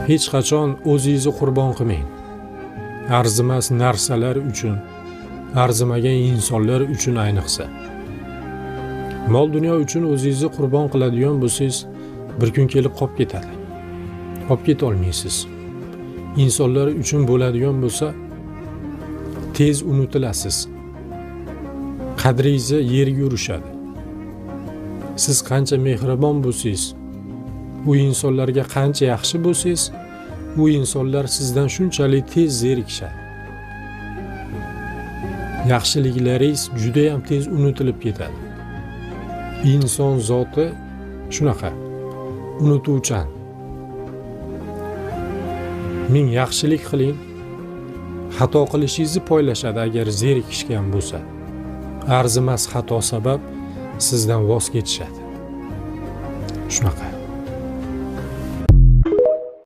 Hech qachon o'zingizni qurbon qilmang. Arzimas narsalar uchun, arzimagan insonlar uchun ayniqsa. Mol dunyo uchun o'zingizni qurbon qiladigan bo'lsangiz, bir kun kelib qolib ketadi. Qolib keta olmaysiz. İnsanlar uchun bo'ladigan bo'lsa, tez unutilasiz. Qadringizni yerga urishadi. Siz qancha mehribon bo'lsangiz, u insonlarga qancha yaxshi bo'lsangiz, u insonlar sizdan shunchalik tez zerikishadi. Yaxshiliklaringiz juda ham tez unutilib ketadi. İnson zoti shunaqa, unutuvchan. Ming yaxshilik qiling, xato qilishingizni poylashadi agar zerikishgan bo'lsa. Arzimas xato sabab sizdan voz kechishadi. Shunaqa.